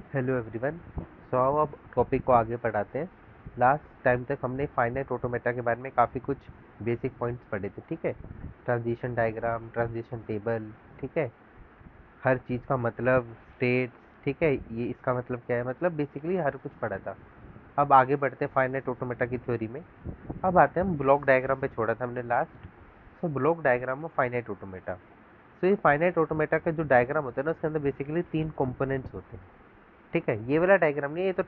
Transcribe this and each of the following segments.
Hello everyone. अब topic को आगे बढ़ाते हैं। लास्ट टाइम तक हमने फाइनाइट ऑटोमेटा के बारे में काफ़ी कुछ बेसिक पॉइंट्स पढ़े थे, ठीक है। ट्रांजिशन डायग्राम, ट्रांजिशन टेबल, ठीक है। हर चीज़ का मतलब, स्टेट्स, ठीक है, ये इसका मतलब क्या है, मतलब बेसिकली हर कुछ पढ़ा था। अब आगे बढ़ते हैं फाइनाइट ऑटोमेटा की थ्योरी में। अब आते हैं, हम ब्लॉक डायग्राम पे छोड़ा था हमने last. Block diagram of finite automata. ये फाइनाइट ऑटोमेटा का जो डायग्राम होता है ना, उसके अंदर बेसिकली 3 कंपोनेंट्स होते हैं, ठीक है। ये वाला डायग्राम नहीं है, ये तो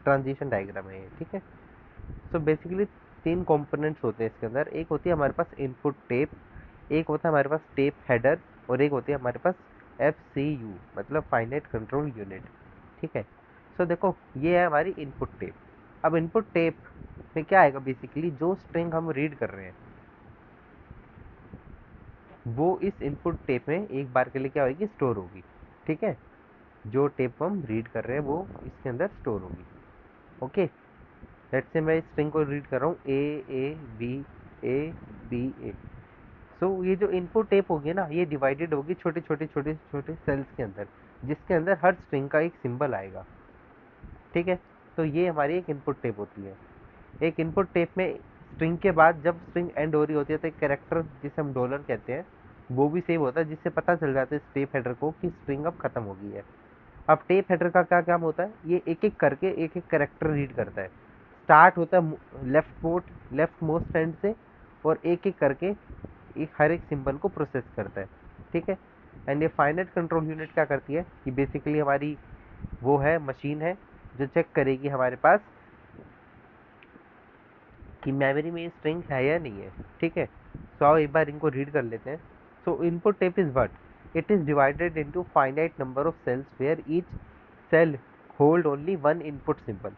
ट्रांजिशन डायग्राम है ये, ठीक है। बेसिकली 3 कंपोनेंट्स होते हैं इसके अंदर। एक होती है हमारे पास इनपुट टेप, एक होता है हमारे पास टेप हेडर, और एक होती है हमारे पास FCU, मतलब फाइनाइट कंट्रोल यूनिट, ठीक है। देखो, ये है हमारी इनपुट टेप। अब इनपुट टेप में क्या आएगा, बेसिकली जो स्ट्रिंग हम रीड कर रहे हैं वो इस इनपुट टेप में एक बार के लिए क्या होगी, स्टोर होगी, ठीक है। जो टेप हम रीड कर रहे हैं वो इसके अंदर स्टोर होगी, ओके। लेट्स से मैं स्ट्रिंग को रीड कर रहा हूँ A A B A B A। ये जो इनपुट टेप होगी ना, ये डिवाइडेड होगी छोटे छोटे छोटे छोटे सेल्स के अंदर, जिसके अंदर हर स्ट्रिंग का एक सिंबल आएगा, ठीक है। ये हमारी एक इनपुट टेप होती है। एक इनपुट टेप में स्ट्रिंग के बाद जब स्ट्रिंग एंड हो रही होती है तो एक कैरेक्टर जिसे हम डॉलर कहते हैं वो भी सेव होता है, जिससे पता चल जाता है इस टेप हेडर को कि स्ट्रिंग अब खत्म हो गई है। अब टेप हेडर का क्या काम होता है, ये एक एक करके एक एक कैरेक्टर रीड करता है। स्टार्ट होता है लेफ्ट मोस्ट एंड से, और एक एक करके हर एक सिंबल को प्रोसेस करता है, ठीक है। एंड ये फाइनाइट कंट्रोल यूनिट क्या करती है, ये बेसिकली हमारी वो है, मशीन है जो चेक करेगी हमारे पास कि मेमोरी में स्ट्रिंग है या नहीं है, ठीक है। आओ एक बार इनको रीड कर लेते हैं। Input tape is what, it is divided into finite number of cells where each cell hold only one input symbol.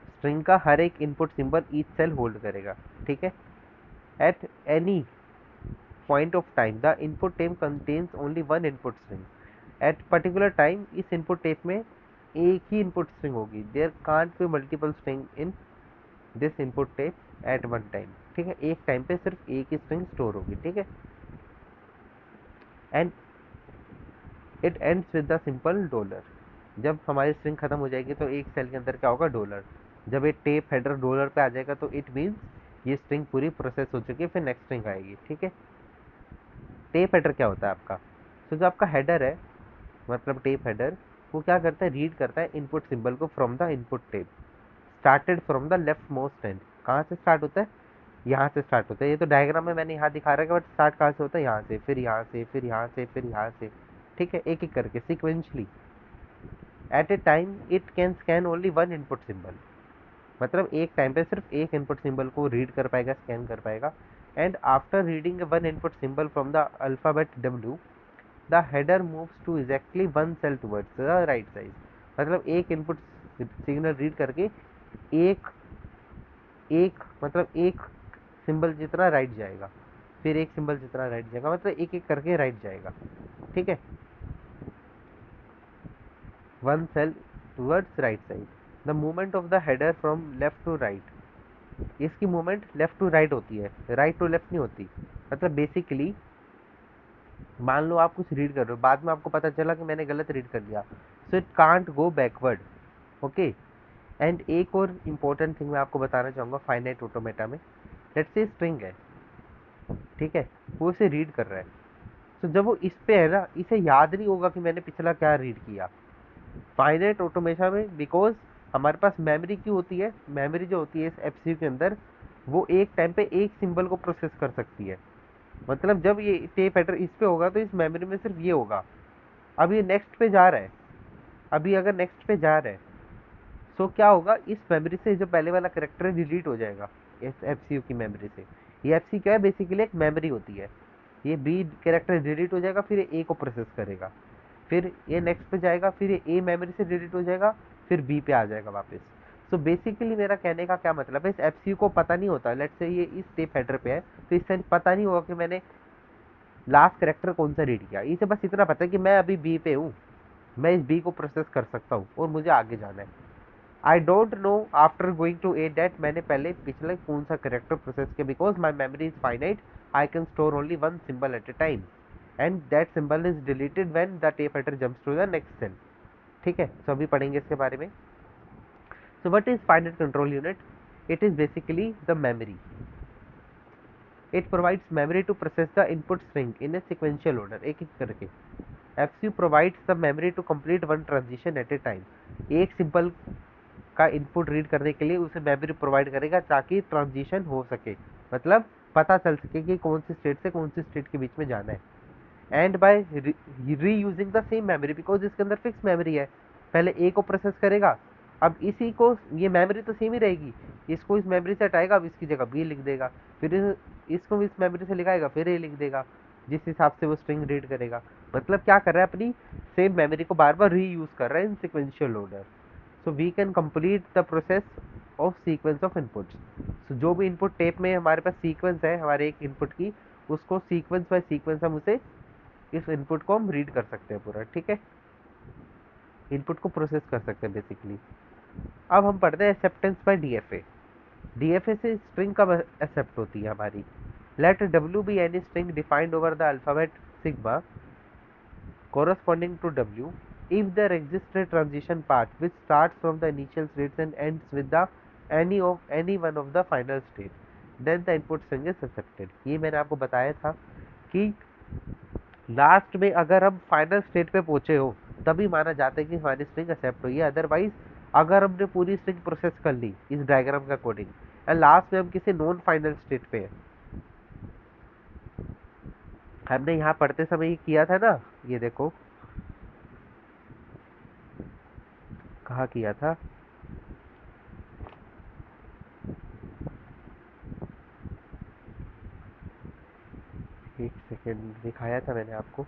String का हर एक input symbol each cell hold करेगा, ठीक है। At any point of time the input tape contains only one input string. At particular time इस input tape में एक ही इनपुट स्ट्रिंग होगी। There can't be multiple string in this input tape eight one time, ठीक है। एक time पे सिर्फ एक ही स्ट्रिंग स्टोर होगी, ठीक है। And it ends with the simple dollar. जब हमारी स्ट्रिंग खत्म हो जाएगी तो एक सेल के अंदर क्या होगा, डॉलर। जब ये टेप हेडर डॉलर पे आ जाएगा तो इट मीन्स ये स्ट्रिंग पूरी प्रोसेस हो चुकी है, फिर नेक्स्ट स्ट्रिंग आएगी, ठीक है। टेप हेडर क्या होता है आपका, जो आपका हेडर है, मतलब टेप हेडर, वो क्या करता है, रीड करता है इनपुट सिंबल को from the input tape, started from the left most and. कहाँ से स्टार्ट होता है, यहाँ से स्टार्ट होता है। ये तो डायग्राम में मैंने यहाँ दिखा रखा है, बट स्टार्ट कहाँ से होता है, यहाँ से, फिर यहाँ से, फिर यहाँ से, फिर यहाँ से, ठीक है, एक एक करके sequentially. At a time it can scan only one input symbol, मतलब एक टाइम पे सिर्फ एक इनपुट सिंबल को रीड कर पाएगा, स्कैन कर पाएगा। And after reading one input symbol from the alphabet W, the header moves to exactly one cell towards the right side. मतलब एक इनपुट सिग्नल रीड करके एक एक मतलब एक सिंबल जितना राइट जाएगा, फिर एक सिंबल जितना राइट जाएगा, मतलब एक एक करके राइट जाएगा, ठीक है। One cell towards right side. The movement of the header from left to right, इसकी मूवमेंट लेफ्ट टू राइट होती है, राइट टू लेफ्ट नहीं होती। मतलब बेसिकली मान लो आप कुछ रीड कर रहे हो, बाद में आपको पता चला कि मैंने गलत रीड कर दिया, so it can't go backward, okay. And एक और इम्पोर्टेंट थिंग मैं आपको बताना चाहूँगा फाइनाइट ऑटोमेटा में। लेट्स से स्ट्रिंग है, ठीक है, वो इसे रीड कर रहा है। जब वो इस पे है ना, इसे याद नहीं होगा कि मैंने पिछला क्या रीड किया। फाइनाइट ऑटोमेशन में बिकॉज हमारे पास मेमोरी क्यों होती है, मेमोरी जो होती है इस एफसीयू के अंदर, वो एक टाइम पे एक सिंबल को प्रोसेस कर सकती है। मतलब जब ये टेप हेडर इस पे होगा तो इस मेमोरी में सिर्फ ये होगा। अब ये नेक्स्ट पे जा रहा है, अभी अगर नेक्स्ट पे जा रहा है, सो क्या होगा, इस मेमोरी से जो पहले वाला करेक्टर डिलीट हो जाएगा इस एफसीयू की मेमोरी से। ये एफसीयू क्या है, बेसिकली एक मेमोरी होती है। ये बी कैरेक्टर डिलीट हो जाएगा, फिर ए को प्रोसेस करेगा, फिर ये नेक्स्ट पे जाएगा, फिर ये ए मेमोरी से डिलीट हो जाएगा, फिर बी पे आ जाएगा वापस। बेसिकली मेरा कहने का क्या मतलब है, इस एफसीयू को पता नहीं होता, लेट्स से ये इस टेप हेडर पे है, तो इससे पता नहीं होगा कि मैंने लास्ट करेक्टर कौन सा रीड किया। इसे बस इतना पता है कि मैं अभी बी पे हूँ, मैं इस बी को प्रोसेस कर सकता हूँ और मुझे आगे जाना है। I don't know after going to a date मैंने पहले पिछले कौन सा करेक्टर प्रोसेस किया, because my memory is finite, I can store only one symbol at a time, and that symbol is deleted when the tape header jumps to the next cell. ठीक है, तो अभी पढ़ेंगे इसके बारे में। So what is finite control unit? It is basically the memory. It provides memory to process the input string in a sequential order, एक एक करके। FCU provides the memory to complete one transition at a time. एक simple का input read करने के लिए उसे memory provide करेगा ताकि ट्रांजिशन हो सके, मतलब पता चल सके कि कौन सी स्टेट से कौन सी स्टेट के बीच में जाना है। एंड बाय री using the same memory, because इसके अंदर फिक्स मेमोरी है। पहले ए को प्रोसेस करेगा, अब इसी को, ये मेमोरी तो सेम ही रहेगी, इसको इस मेमोरी से हटाएगा, अब इसकी जगह बी लिख देगा, फिर इसको इस मेमोरी से लिखाएगा, फिर ए लिख देगा, जिस हिसाब से वो स्ट्रिंग रीड करेगा। मतलब क्या कर रहा है, अपनी सेम मेमोरी को बार बार री यूज कर रहा है in sequential order. So we can complete the process of sequence of inputs. So जो भी इनपुट टेप में हमारे पास सीक्वेंस है हमारे एक इनपुट की, उसको सीक्वेंस बाय सीक्वेंस हम उसे, इस इनपुट को हम रीड कर सकते हैं पूरा, ठीक है, इनपुट को प्रोसेस कर सकते हैं बेसिकली। अब हम पढ़ते हैं एक्सेप्टेंस बाय डीएफए। डीएफए से स्ट्रिंग कब एक्सेप्ट होती है हमारी? Let W be any string defined over the alphabet sigma corresponding to W if there exists a transition path which starts from the initial states and ends with the any one of the final state, then the input string is accepted। ये मैंने आपको बताया था कि last में अगर हम final state पे पहुंचे हो तभी माना जाता है कि हमारी स्ट्रिंग एक्सेप्ट हुई है। अदरवाइज अगर हमने पूरी स्ट्रिंग प्रोसेस कर ली इस डायग्राम का अकॉर्डिंग एंड लास्ट में हम किसी नॉन फाइनल स्टेट पे हैं, हमने यहाँ पढ़ते समय ये किया था ना, ये देखो कहाँ किया था, एक सेकेंड, दिखाया था मैंने आपको।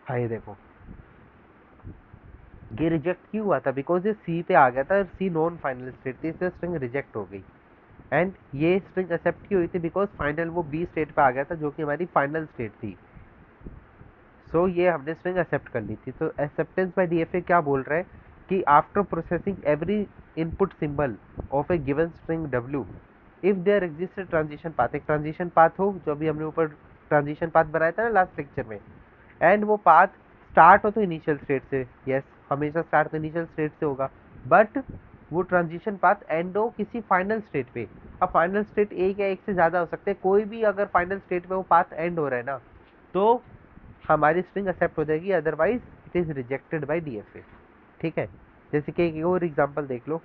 हाँ ये देखो, ये रिजेक्ट क्यों हुआ था? बिकॉज ये सी पे आ गया था, सी नॉन फाइनल स्टेट थी, इससे स्ट्रिंग रिजेक्ट हो गई। एंड ये स्ट्रिंग एक्सेप्ट क्यों हुई थी? बिकॉज फाइनल वो बी स्टेट पे आ गया था जो कि हमारी फाइनल स्टेट थी। सो ये हमने स्ट्रिंग एक्सेप्ट कर ली थी। तो एक्सेप्टेंस बाय डीएफए क्या बोल रहा है कि after processing every input symbol of a given string W if there exist a transition path, एक ट्रांजिशन पाथ हो, जो अभी हमने ऊपर ट्रांजिशन पाथ बनाया था ना लास्ट लेक्चर में, एंड वो पाथ स्टार्ट हो तो इनिशियल स्टेट से, यस हमेशा स्टार्ट तो इनिशियल स्टेट से होगा, बट वो ट्रांजिशन पाथ एंड हो किसी फाइनल स्टेट पे। अब फाइनल स्टेट एक या एक से ज़्यादा हो सकते हैं, कोई भी अगर फाइनल स्टेट पे वो पाथ एंड हो रहा है ना, तो हमारी स्ट्रिंग एक्सेप्ट हो जाएगी, otherwise it is rejected by DFA, ठीक है। जैसे कि एक और एग्जांपल देख लो,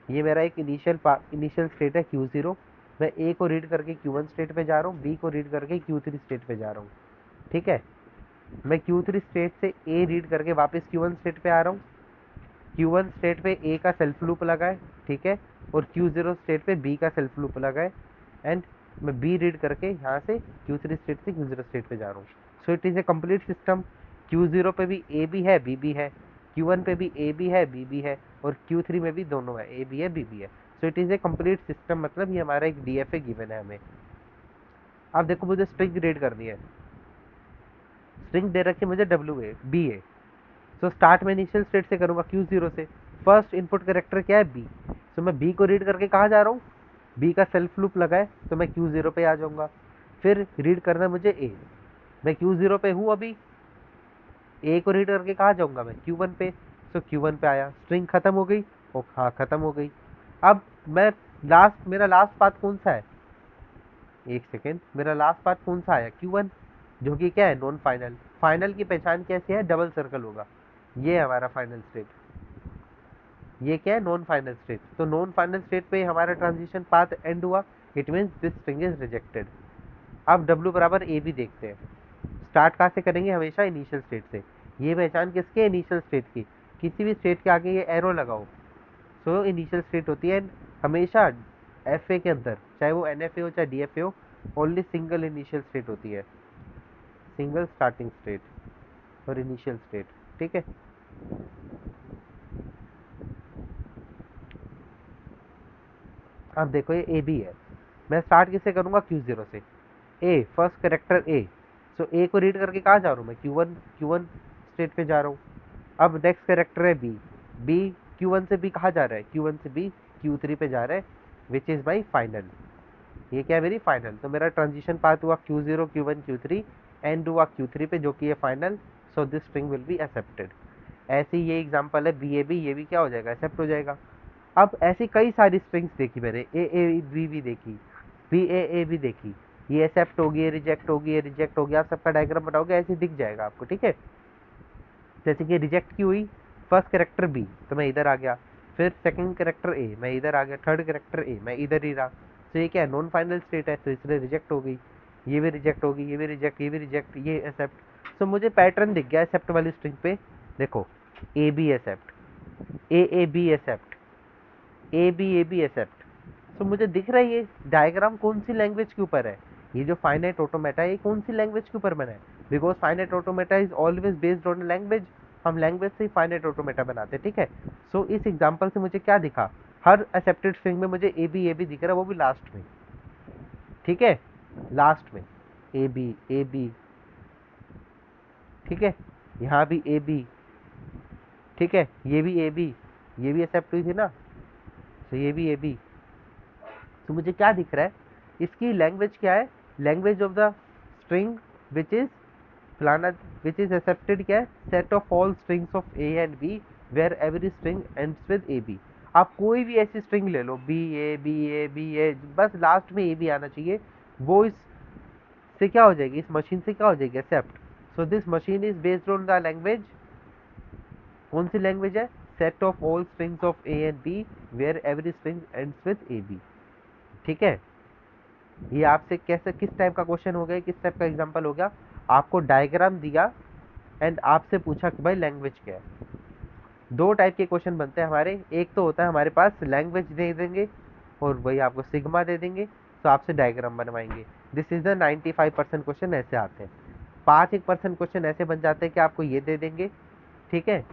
ये मेरा एक इनिशियल स्टेट है Q0, मैं ए को रीड करके Q1 स्टेट पे जा रहा हूँ, बी को रीड करके Q3 स्टेट पे जा रहा हूँ, ठीक है। मैं Q3 स्टेट से ए रीड करके वापस Q1 स्टेट पे आ रहा हूँ, Q1 स्टेट पे ए का सेल्फ लूप लगा है, ठीक है, और Q0 स्टेट पे बी का सेल्फ लूप लगा है, एंड मैं बी रीड करके यहाँ से Q3 स्टेट से Q0 स्टेट पे जा रहा हूँ। So it is a complete system. Q0 पे भी ए भी है बी भी है, Q1 पे भी ए भी है बी भी है, और Q3 में भी दोनों है, ए भी है बी भी है। So it is a complete system, मतलब ये हमारा एक डीएफए गिवन है हमें। अब देखो मुझे स्ट्रिंग रीड करनी है, स्ट्रिंग दे रखी है मुझे W a B a. So start में इनिशियल स्टेट से करूँगा Q0 से, फर्स्ट इनपुट कैरेक्टर क्या है बी, सो मैं बी को रीड करके कहाँ जा रहा हूँ, बी का सेल्फ लूप लगा है तो मैं Q0 पे आ जाऊँगा। फिर रीड करना है मुझे ए, मैं Q0 पे हूँ अभी, ए को रीड करके कहाँ जाऊँगा मैं Q1 पे, सो Q1 पे आया, स्ट्रिंग खत्म हो गई, ओ हाँ खत्म हो गई। अब मैं मेरा लास्ट पाथ कौन सा है, एक सेकेंड, मेरा लास्ट पाथ कौन सा आया Q1, जो कि क्या है नॉन फाइनल। फाइनल की पहचान कैसे है, डबल सर्कल होगा, ये है हमारा फाइनल स्टेट, ये क्या है नॉन फाइनल स्टेट। तो नॉन फाइनल स्टेट पे हमारा ट्रांजिशन पाथ एंड हुआ, it means this string is rejected. अब W बराबर ए भी देखते हैं, स्टार्ट कहाँ से करेंगे, हमेशा इनिशियल स्टेट से। ये पहचान किसके, इनिशियल स्टेट की, किसी भी स्टेट के आगे ये एरो लगाओ, सो इनिशियल स्टेट होती है। हमेशा एफ ए के अंदर, चाहे वो एन एफ ए हो चाहे डी एफ ए हो, ओनली सिंगल इनिशियल स्टेट होती है, सिंगल स्टार्टिंग स्टेट और इनिशियल स्टेट, ठीक है। अब देखो ये ए बी है, मैं स्टार्ट किससे करूँगा Q0 से, ए फर्स्ट करेक्टर ए, सो ए को रीड करके कहाँ जा रहा हूँ मैं Q1 स्टेट पे जा रहा हूँ। अब नेक्स्ट करेक्टर है बी, बी Q1 से बी कहाँ जा रहा है, Q1 से बी Q3 पे जा रहा है, विच इज़ माई फाइनल, ये क्या है मेरी फाइनल। तो मेरा ट्रांजिशन पाथ हुआ Q0 Q1 Q3 एंड हुआ Q3 पे, जो कि ये final. So this string will be accepted. ऐसे ही ये एग्जांपल है बी ए बी, ये भी क्या हो जाएगा, एक्सेप्ट हो जाएगा। अब ऐसी कई सारी स्ट्रिंग्स देखी मैंने, ए बी भी देखी, बी ए भी देखी, ये एक्सेप्ट होगी, ये रिजेक्ट होगी, ये रिजेक्ट होगी। आप सबका डायग्राम बनाओगे ऐसे दिख जाएगा आपको, ठीक है। जैसे कि रिजेक्ट की हुई फर्स्ट करेक्टर बी, तो मैं इधर आ गया, फिर सेकंड करेक्टर ए, मैं इधर आ गया, थर्ड करेक्टर ए, मैं इधर ही रहा। तो ये क्या है, नॉन फाइनल स्टेट है, तो इसलिए रिजेक्ट हो गई, ये भी रिजेक्ट होगी, ये भी रिजेक्ट, ये भी रिजेक्ट, ये एक्सेप्ट। सो मुझे पैटर्न दिख गया एक्सेप्ट वाली स्ट्रिंग पे। देखो, A B accept, A B accept, A B accept. So मुझे दिख रहा है ये डायग्राम कौन सी लैंग्वेज के ऊपर है। ये जो फाइनाइट ऑटोमेटा है ये कौन सी लैंग्वेज के ऊपर बना है, because finite automata is always based on language. हम लैंग्वेज से ही फाइनाइट ऑटोमेटा बनाते हैं, ठीक है। सो इस एग्जांपल से मुझे क्या दिखा, हर एक्सेप्टेड स्ट्रिंग में मुझे ए बी दिख रहा है, वो भी लास्ट में, ठीक है, लास्ट में ए बी, ठीक है, यहाँ भी ए बी, ठीक है, ये भी ए बी, ये भी एक्सेप्ट हुई थी ना, तो ये भी ए बी। तो मुझे क्या दिख रहा है, इसकी लैंग्वेज क्या है, language of the string which is फलाना, विच इज एक्सेप्टेड क्या है, set of all strings of A and B where every string ends with a B. आप कोई भी ऐसी स्ट्रिंग ले लो, B A B A B A, बस लास्ट में ए बी आना चाहिए, वो इससे क्या हो जाएगी, इस मशीन से क्या हो जाएगी, accept. So this machine is based on the language, कौन सी लैंग्वेज है, set of all strings of A and B where every string ends with a b, ठीक है। ये आपसे कैसे, किस टाइप का क्वेश्चन हो गया, किस टाइप का एग्जांपल हो गया, आपको डायग्राम दिया एंड आपसे पूछा कि भाई लैंग्वेज क्या है। दो टाइप के क्वेश्चन बनते हैं हमारे, एक तो होता है हमारे पास लैंग्वेज दे देंगे और वही आपको सिग्मा दे देंगे, तो आपसे डायग्राम बनवाएंगे। दिस इज द 95% क्वेश्चन ऐसे आते हैं। 5% क्वेश्चन ऐसे बन जाते हैं कि आपको ये दे देंगे, ठीक है,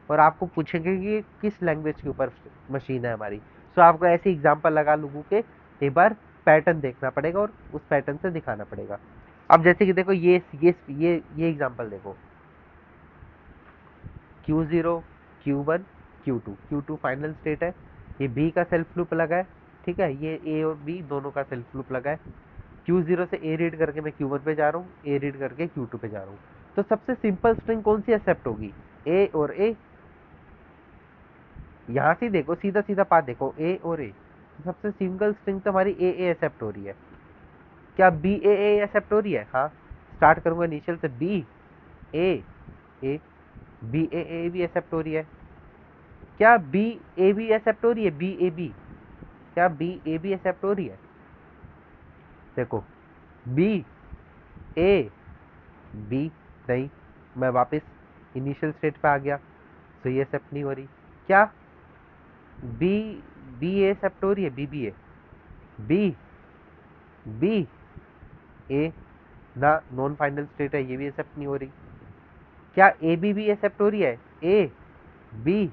और आपको पूछेंगे कि किस लैंग्वेज के ऊपर मशीन है हमारी। सो आपको ऐसे एग्जांपल लगा लोगों के एक बार पैटर्न देखना पड़ेगा और उस पैटर्न से दिखाना पड़ेगा। अब जैसे कि देखो ये एग्जांपल देखो, Q0 Q1 Q2, Q2 final state है, ये B का सेल्फ लूप लगा है, ठीक है, ये A और B दोनों का सेल्फ लूप लगा है। Q0 से A रीड करके मैं Q1 पे जा रहा हूँ, A रीड करके Q2 पे जा रहा हूँ। तो सबसे सिंपल स्ट्रिंग कौन सी एक्सेप्ट होगी, A और A। यहाँ से देखो, सीधा सीधा पाथ देखो, ए और ए, सबसे सिंगल स्ट्रिंग तो हमारी ए एक्सेप्ट हो रही है। क्या बी ए एक्सेप्ट हो रही है, हाँ। स्टार्ट करूंगा इनिशियल से, बी ए बी ए भी एक्सेप्ट हो रही है। क्या बी ए बी एक्सेप्ट हो रही है, बी ए बी, क्या बी ए बी एक्सेप्ट हो रही है। देखो, बी ए बी, नहीं, मैं वापस इनिशियल स्टेट पे आ गया, तो ये एक्सेप्ट नहीं हो रही। क्या बी बी ए एक्सेप्ट हो रही है, बी बी ए, बी बी ए ना, नॉन फाइनल स्टेट है, ये भी एक्सेप्ट नहीं हो रही। क्या ए बी भी एक्सेप्ट हो रही है, ए बी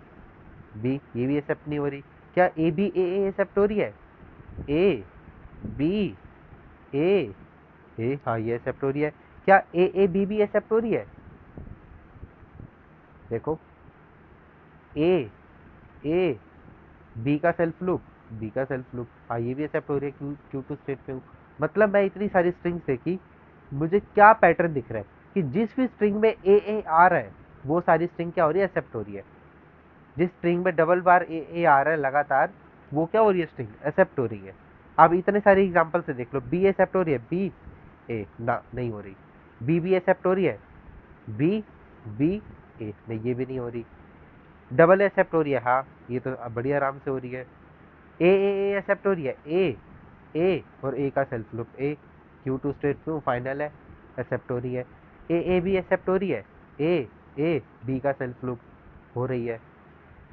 बी, ये भी एक्सेप्ट नहीं हो रही। क्या ए बी ए एक्सेप्ट हो रही है, ए बी ए, हाँ ये एक्सेप्ट हो रही है। क्या ए बी भी एक्सेप्ट हो रही है, देखो, ए बी का सेल्फ लूप, बी का सेल्फ लूप, हाँ ये भी एक्सेप्ट हो रही है, Q2 स्टेट पे हूँ। मतलब मैं इतनी सारी स्ट्रिंग्स देखी, मुझे क्या पैटर्न दिख रहा है कि जिस भी स्ट्रिंग में ए आ रहा है वो सारी स्ट्रिंग क्या हो रही है, एक्सेप्ट हो रही है। जिस स्ट्रिंग में डबल बार ए आ रहा है लगातार, वो क्या हो रही है, स्ट्रिंग एक्सेप्ट हो रही है। अब इतने सारे एग्जांपल से देख लो, बी एक्सेप्ट हो रही है, बी ए ना, नहीं हो रही। बी एक्सेप्ट हो रही है, बी बी ए, नहीं ये भी नहीं हो रही। डबल एक्सेप्ट हो रही है, हाँ ये तो बड़ी आराम से हो रही है। ए एक्सेप्ट हो रही है, ए और ए का सेल्फ लूप, ए Q2 स्टेट पे फाइनल है, एक्सेप्ट हो रही है। ए भी एक्सेप्ट हो रही है, ए बी का सेल्फ लूप हो रही है।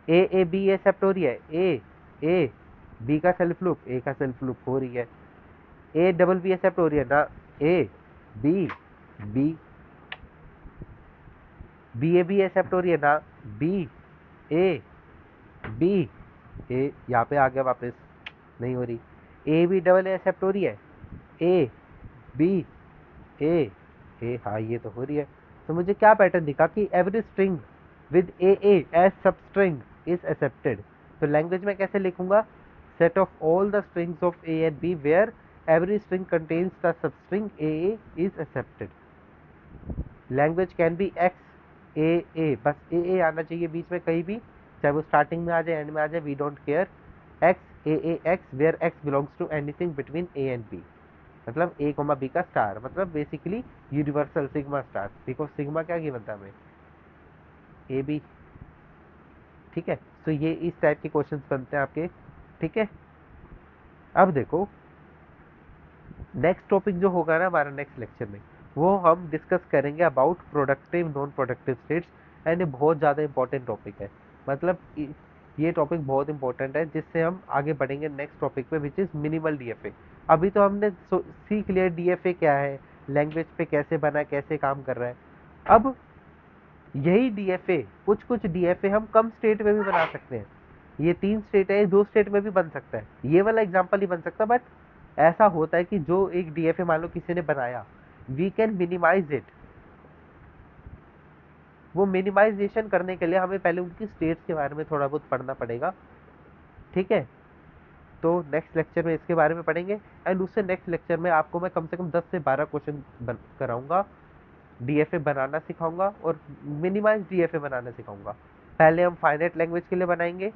ए बी एक्सेप्ट हो रही है, ए बी का सेल्फ लूप, ए का सेल्फ लूप हो रही है। ए डबल बी एक्सेप्ट हो रही है ना, a b b b A B accept हो रही है ना, बी ए बी ए, यहाँ पे आ गया वापस, नहीं हो रही। ए बी डबल एक्सेप्ट हो रही है, ए बी ए, हाँ ये तो हो रही है। तो मुझे क्या पैटर्न दिखा कि every string with A as substring is accepted. तो लैंग्वेज में कैसे लिखूंगा, set of all the strings of A and B where every string contains the substring AA is accepted. Language can be X A A, बस A ए आना चाहिए बीच में कहीं भी, चाहे वो स्टार्टिंग में आ जाए एंड में आ जाए, we don't care. X a x where x belongs to anything between a and b, मतलब ए कोमा बी का स्टार, मतलब basically universal sigma star, because sigma क्या गिवन था हमें, ए बी। ठीक है, तो ये इस टाइप के क्वेश्चंस बनते हैं आपके। ठीक है, अब देखो नेक्स्ट टॉपिक जो होगा ना हमारा नेक्स्ट लेक्चर में, वो हम डिस्कस करेंगे about productive non productive states, and ये बहुत ज़्यादा इंपॉर्टेंट टॉपिक है, मतलब ये टॉपिक बहुत इंपॉर्टेंट है, जिससे हम आगे बढ़ेंगे नेक्स्ट टॉपिक पे, विच इज़ मिनिमल डीएफए। अभी तो हमने सीख लिया डीएफए क्या है, लैंग्वेज पे कैसे बना है, कैसे काम कर रहा है। अब यही डीएफए, कुछ कुछ डीएफए हम कम स्टेट में भी बना सकते हैं। ये 3 स्टेट है, 2 स्टेट में भी बन सकता है, ये वाला एग्जांपल ही बन सकता है, बट ऐसा होता है कि जो एक डीएफए मान लो किसी ने बनाया, वी कैन मिनिमाइज इट। वो मिनिमाइजेशन करने के लिए हमें पहले उनकी स्टेट्स के बारे में थोड़ा बहुत पढ़ना पड़ेगा। ठीक है, तो नेक्स्ट लेक्चर में इसके बारे में पढ़ेंगे, एंड उससे नेक्स्ट लेक्चर में आपको मैं कम से कम 10 से 12 क्वेश्चन कराऊंगा, डीएफए बनाना सिखाऊंगा और मिनिमाइज डीएफए बनाना सिखाऊंगा। पहले हम फाइनाइट लैंग्वेज के लिए बनाएंगे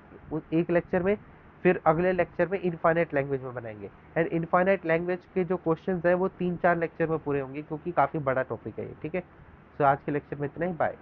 एक लेक्चर में, फिर अगले लेक्चर में इनफाइनाइट लैंग्वेज में बनाएंगे, एंड इनफाइनाइट लैंग्वेज के जो क्वेश्चंस है वो 3-4 लेक्चर में पूरे होंगे, क्योंकि काफ़ी बड़ा टॉपिक है ये। ठीक है, सो आज के लेक्चर में इतना ही, बाय।